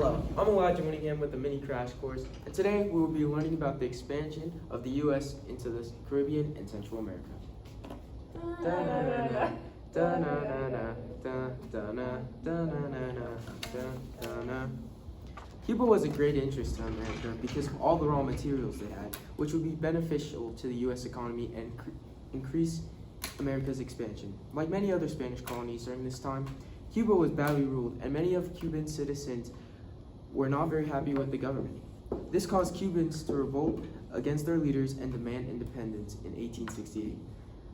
Hello, I'm Elijah Winningham with the mini crash course, and today we will be learning about the expansion of the U.S. into the Caribbean and Central America. Cuba was a great interest to America because of all the raw materials they had, which would be beneficial to the U.S. economy and increase America's expansion. Like many other Spanish colonies during this time, Cuba was badly ruled, and many of Cuban citizens were not very happy with the government. This caused Cubans to revolt against their leaders and demand independence in 1868.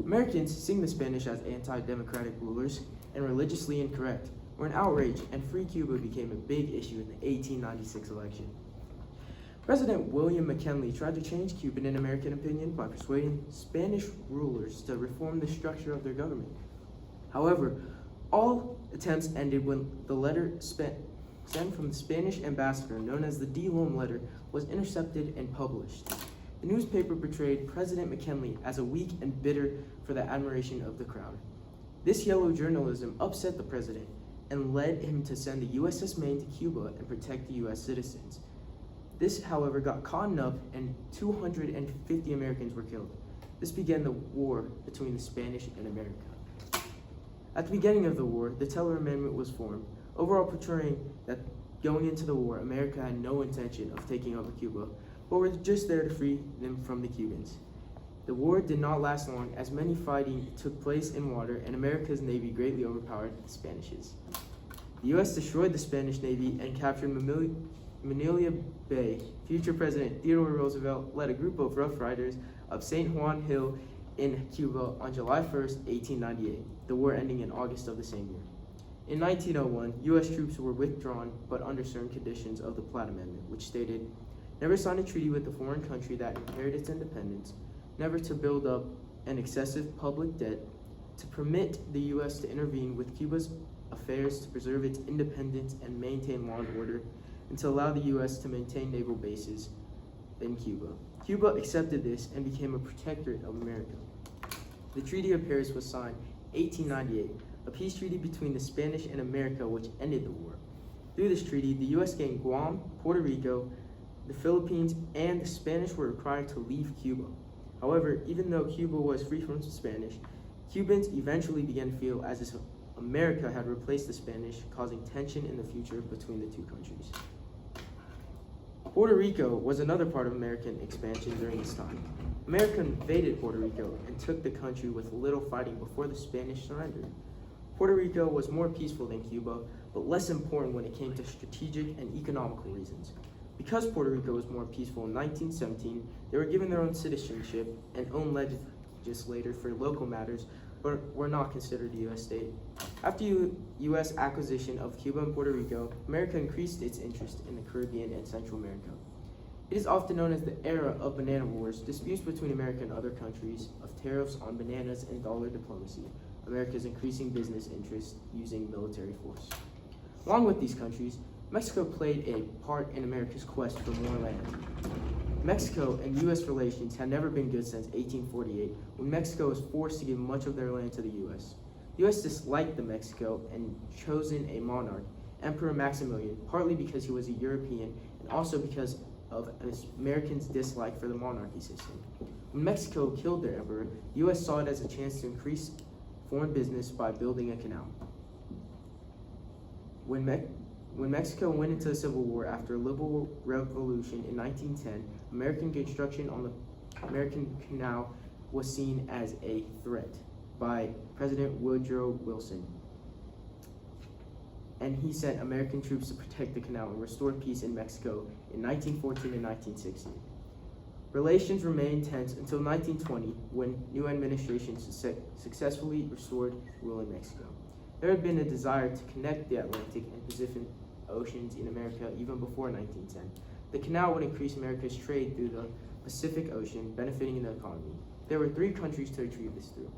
Americans, seeing the Spanish as anti-democratic rulers and religiously incorrect, were in outrage, and free Cuba became a big issue in the 1896 election. President William McKinley tried to change Cuban and American opinion by persuading Spanish rulers to reform the structure of their government. However, all attempts ended when the letter sent from the Spanish ambassador, known as the De Lome letter, was intercepted and published. The newspaper portrayed President McKinley as a weak and bitter for the admiration of the crowd. This yellow journalism upset the president and led him to send the USS Maine to Cuba and protect the US citizens. This, however, got caught up, and 250 Americans were killed. This began the war between the Spanish and America. At the beginning of the war, the Teller Amendment was formed, overall portraying that going into the war, America had no intention of taking over Cuba, but were just there to free them from the Cubans. The war did not last long, as many fighting took place in water, and America's navy greatly overpowered the Spanish's. The U.S. destroyed the Spanish navy and captured Manila Bay. Future President Theodore Roosevelt led a group of Rough Riders of St. Juan Hill in Cuba on July 1st, 1898, the war ending in August of the same year. In 1901, U.S. troops were withdrawn, but under certain conditions of the Platt Amendment, which stated, never sign a treaty with a foreign country that impaired its independence, never to build up an excessive public debt, to permit the U.S. to intervene with Cuba's affairs to preserve its independence and maintain law and order, and to allow the U.S. to maintain naval bases in Cuba. Cuba accepted this and became a protectorate of America. The Treaty of Paris was signed 1898, a peace treaty between the Spanish and America which ended the war. Through this treaty, the U.S. gained Guam, Puerto Rico, the Philippines, and the Spanish were required to leave Cuba. However, even though Cuba was free from the Spanish, Cubans eventually began to feel as if America had replaced the Spanish, causing tension in the future between the two countries. Puerto Rico was another part of American expansion during this time. America invaded Puerto Rico and took the country with little fighting before the Spanish surrendered. Puerto Rico was more peaceful than Cuba, but less important when it came to strategic and economical reasons. Because Puerto Rico was more peaceful in 1917, they were given their own citizenship and own legislator for local matters, but were not considered a U.S. state. After U.S. acquisition of Cuba and Puerto Rico, America increased its interest in the Caribbean and Central America. It is often known as the era of banana wars, disputes between America and other countries, of tariffs on bananas and dollar diplomacy, America's increasing business interests using military force. Along with these countries, Mexico played a part in America's quest for more land. Mexico and U.S. relations had never been good since 1848, when Mexico was forced to give much of their land to the U.S. The U.S. disliked the Mexico and chosen a monarch, Emperor Maximilian, partly because he was a European and also because of Americans' dislike for the monarchy system. When Mexico killed their emperor, the U.S. saw it as a chance to increase foreign business by building a canal. When Mexico went into the Civil War after a liberal revolution in 1910, American construction on the American Canal was seen as a threat by President Woodrow Wilson. And he sent American troops to protect the canal and restore peace in Mexico in 1914 and 1916. Relations remained tense until 1920, when new administrations successfully restored rule in Mexico. There had been a desire to connect the Atlantic and Pacific Oceans in America even before 1910. The canal would increase America's trade through the Pacific Ocean, benefiting the economy. There were three countries to achieve this through: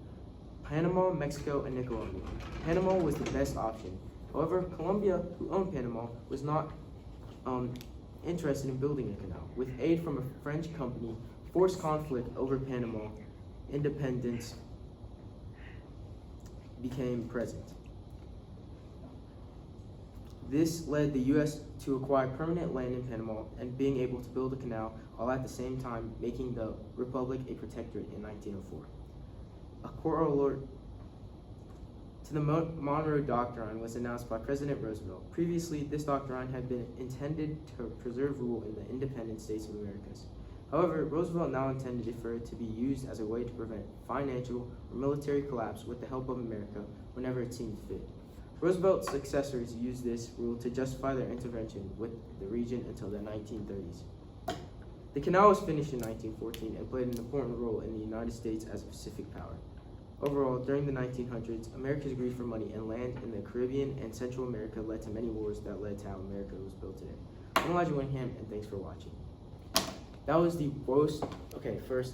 Panama, Mexico, and Nicaragua. Panama was the best option. However, Colombia, who owned Panama, was not interested in building a canal. With aid from a French company, forced conflict over Panama independence became present. This led the U.S. to acquire permanent land in Panama and being able to build a canal, while at the same time making the Republic a protectorate in 1904. A corollary to the Monroe Doctrine was announced by President Roosevelt. Previously, this doctrine had been intended to preserve rule in the independent states of Americas. However, Roosevelt now intended it for it to be used as a way to prevent financial or military collapse with the help of America whenever it seemed fit. Roosevelt's successors used this rule to justify their intervention with the region until the 1930s. The canal was finished in 1914 and played an important role in the United States as a Pacific power. Overall, during the 1900s, America's greed for money and land in the Caribbean and Central America led to many wars that led to how America was built today. I'm Elijah Wingham, and thanks for watching. That was the worst. Okay, first.